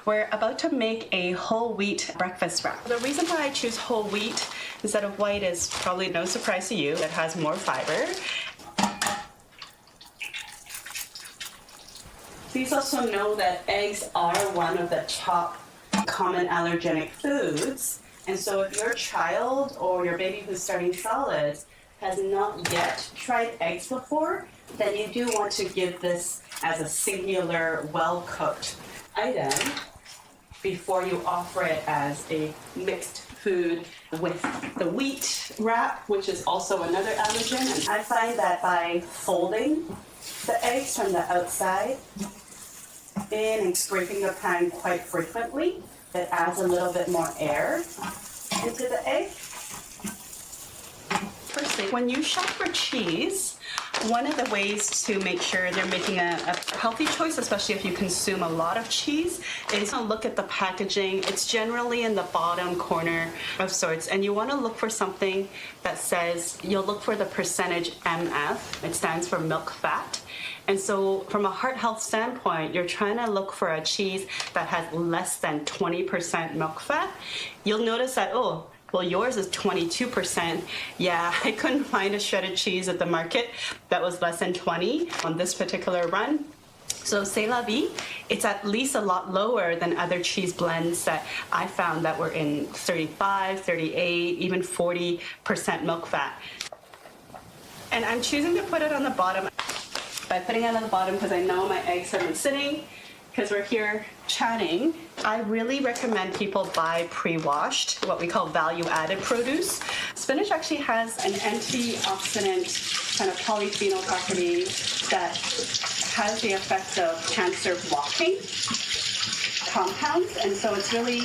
We're about to make a whole wheat breakfast wrap. The reason why I choose whole wheat instead of white is probably no surprise to you. It has more fiber. Please also know that eggs are one of the top common allergenic foods. And so if your child or your baby who's starting solids has not yet tried eggs before, then you do want to give this as a singular, well-cooked item before you offer it as a mixed food with the wheat wrap, which is also another allergen. And I find that by folding the eggs from the outside in and scraping the pan quite frequently, it adds a little bit more air into the egg. Firstly, when you shop for cheese, one of the ways to make sure they're making a healthy choice, especially if you consume a lot of cheese, is to look at the packaging. It's generally in the bottom corner of sorts, and you want to look for something that says, you'll look for the percentage MF. It stands for milk fat. And so from a heart health standpoint, you're trying to look for a cheese that has less than 20% milk fat. You'll notice that, oh, well, yours is 22%. Yeah, I couldn't find a shredded cheese at the market that was less than 20 on this particular run. So c'est la vie. It's at least a lot lower than other cheese blends that I found that were in 35, 38, even 40% milk fat. And I'm choosing to put it on the bottom by putting it on the bottom because I know my eggs have been sitting because we're here chatting. I really recommend people buy pre-washed, what we call value-added produce. Spinach actually has an antioxidant kind of polyphenol property that has the effect of cancer blocking compounds, and so it's really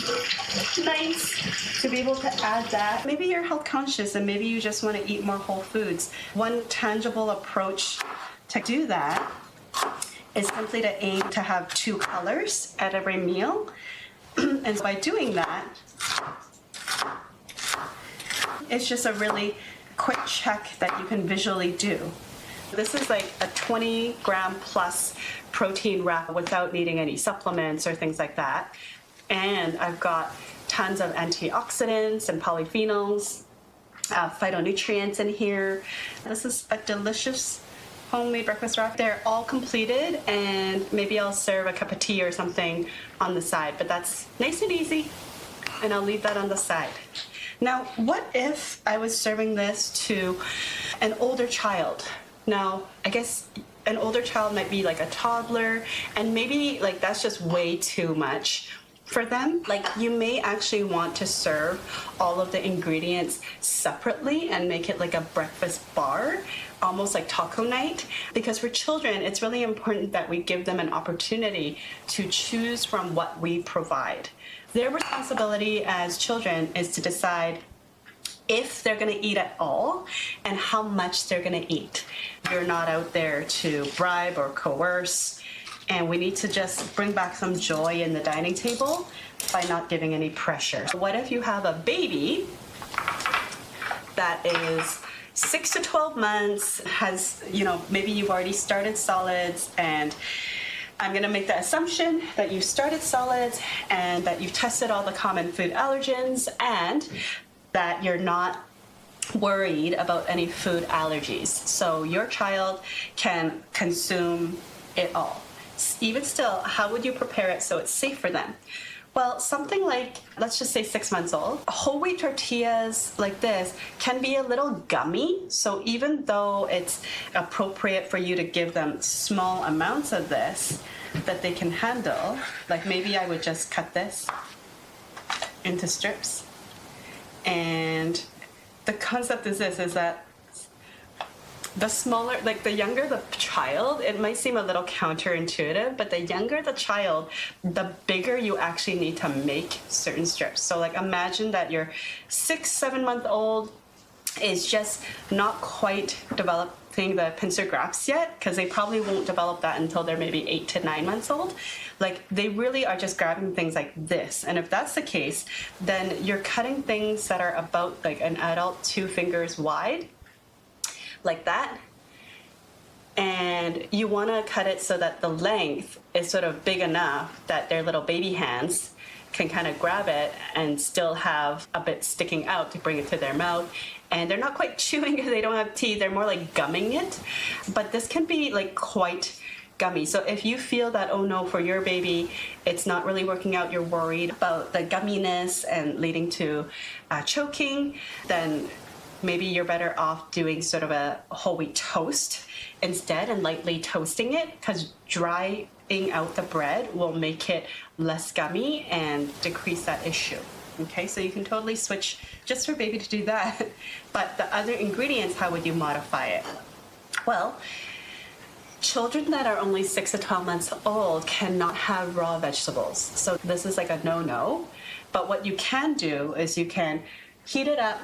nice to be able to add that. Maybe you're health conscious and maybe you just want to eat more whole foods. One tangible approach to do that is simply to aim to have 2 colors at every meal. And by doing that, it's just a really quick check that you can visually do. This is like a 20 gram plus protein wrap without needing any supplements or things like that. And I've got tons of antioxidants and polyphenols, phytonutrients in here. This is a delicious homemade breakfast wrap. They're all completed, and maybe I'll serve a cup of tea or something on the side, but that's nice and easy, and I'll leave that on the side. Now, what if I was serving this to an older child? Now, I guess an older child might be like a toddler, and maybe like that's just way too much for them. Like, you may actually want to serve all of the ingredients separately and make it like a breakfast bar, almost like taco night, because for children it's really important that we give them an opportunity to choose from what we provide. Their responsibility as children is to decide if they're going to eat at all and how much they're going to eat. You're not out there to bribe or coerce, and we need to just bring back some joy in the dining table by not giving any pressure. What if you have a baby that is 6 to 12 months, has, maybe you've already started solids, and I'm gonna make the assumption that you started solids and that you've tested all the common food allergens and that you're not worried about any food allergies. So your child can consume it all. Even still, how would you prepare it so it's safe for them? Well, something like, let's just say 6 months old, whole wheat tortillas like this can be a little gummy. So even though it's appropriate for you to give them small amounts of this that they can handle, like maybe I would just cut this into strips. And the concept is this, is that the smaller, like the younger the child, it might seem a little counterintuitive, but the younger the child, the bigger you actually need to make certain strips. So like imagine that your 6-7 month old is just not quite developing the pincer grafts yet, because they probably won't develop that until they're maybe 8 to 9 months old. Like they really are just grabbing things like this. And if that's the case, then you're cutting things that are about like an adult 2 fingers wide, like that. And you want to cut it so that the length is sort of big enough that their little baby hands can kind of grab it and still have a bit sticking out to bring it to their mouth. And they're not quite chewing because they don't have teeth. They're more like gumming it. But this can be like quite gummy. So if you feel that, oh no, for your baby, it's not really working out, you're worried about the gumminess and leading to choking, then maybe you're better off doing sort of a whole wheat toast instead and lightly toasting it, because drying out the bread will make it less gummy and decrease that issue. Okay, so you can totally switch just for baby to do that. But the other ingredients, how would you modify it? Well, children that are only 6 to 12 months old cannot have raw vegetables. So this is like a no-no. But what you can do is you can heat it up,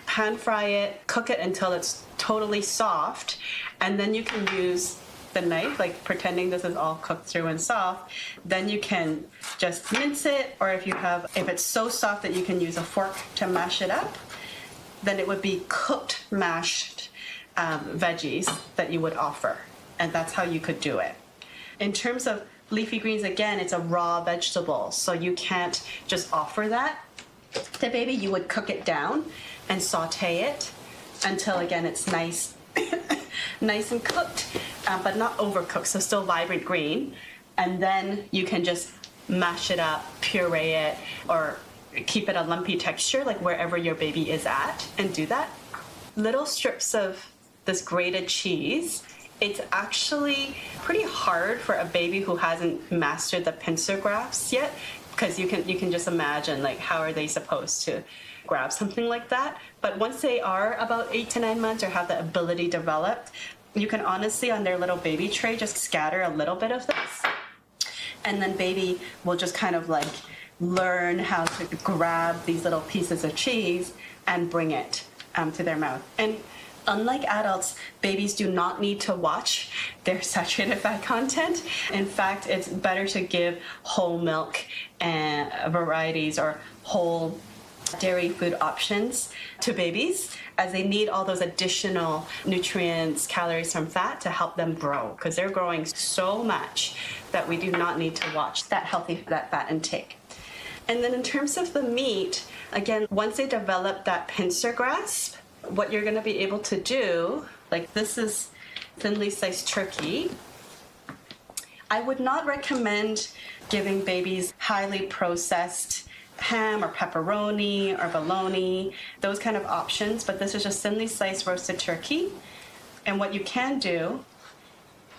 pan fry it, cook it until it's totally soft, and then you can use the knife, like pretending this is all cooked through and soft. Then you can just mince it, or if it's so soft that you can use a fork to mash it up, then it would be cooked mashed veggies that you would offer. And that's how you could do it. In terms of leafy greens, again, it's a raw vegetable, so you can't just offer that to baby. You would cook it down and saute it until, again, it's nice nice and cooked, but not overcooked, so still vibrant green. And then you can just mash it up, puree it, or keep it a lumpy texture, like wherever your baby is at, and do that. Little strips of this grated cheese. It's actually pretty hard for a baby who hasn't mastered the pincer grasp yet, because you can just imagine, like, how are they supposed to grab something like that? But once they are about 8 to 9 months or have the ability developed, you can honestly, on their little baby tray, just scatter a little bit of this, and then baby will just kind of like learn how to grab these little pieces of cheese and bring it to their mouth. And unlike adults, babies do not need to watch their saturated fat content. In fact, it's better to give whole milk and varieties or whole dairy food options to babies, as they need all those additional nutrients, calories from fat to help them grow, because they're growing so much that we do not need to watch that fat intake. And then in terms of the meat, again, once they develop that pincer grasp, what you're going to be able to do, like this is thinly sliced turkey. I would not recommend giving babies highly processed ham or pepperoni or bologna, those kind of options, but this is just thinly sliced roasted turkey. And what you can do,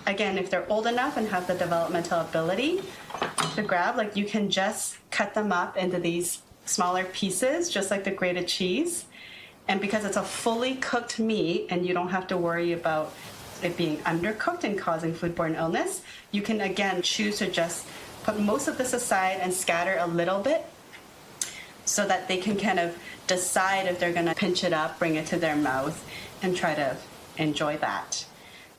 again, if they're old enough and have the developmental ability to grab, like you can just cut them up into these smaller pieces, just like the grated cheese. And because it's a fully cooked meat and you don't have to worry about it being undercooked and causing foodborne illness, you can again choose to just put most of this aside and scatter a little bit so that they can kind of decide if they're going to pinch it up, bring it to their mouth, and try to enjoy that.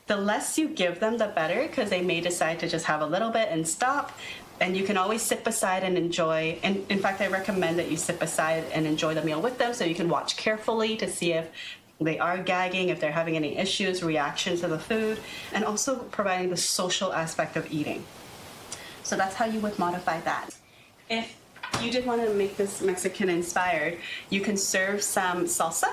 The less you give them, the better, because they may decide to just have a little bit and stop. And you can always sit beside and enjoy. And in fact, I recommend that you sit beside and enjoy the meal with them, so you can watch carefully to see if they are gagging, if they're having any issues, reactions to the food, and also providing the social aspect of eating. So that's how you would modify that. If you did want to make this Mexican inspired, you can serve some salsa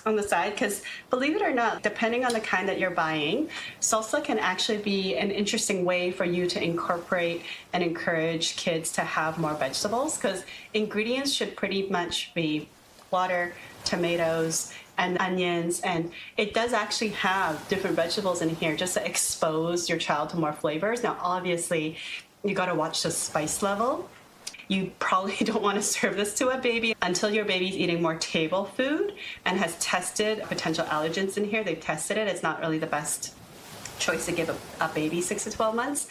on the side, because believe it or not, depending on the kind that you're buying, salsa can actually be an interesting way for you to incorporate and encourage kids to have more vegetables, because ingredients should pretty much be water, tomatoes, and onions, and it does actually have different vegetables in here just to expose your child to more flavors. Now obviously you got to watch the spice level. You probably don't want to serve this to a baby until your baby's eating more table food and has tested potential allergens in here. They've tested it. It's not really the best choice to give a baby 6 to 12 months.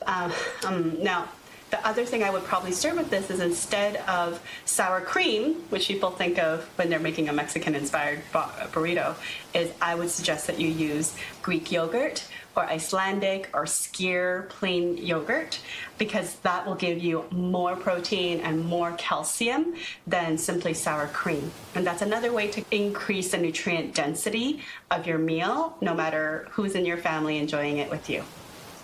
Now, the other thing I would probably serve with this is, instead of sour cream, which people think of when they're making a Mexican-inspired burrito, is I would suggest that you use Greek yogurt or Icelandic or skyr plain yogurt, because that will give you more protein and more calcium than simply sour cream. And that's another way to increase the nutrient density of your meal, no matter who's in your family enjoying it with you.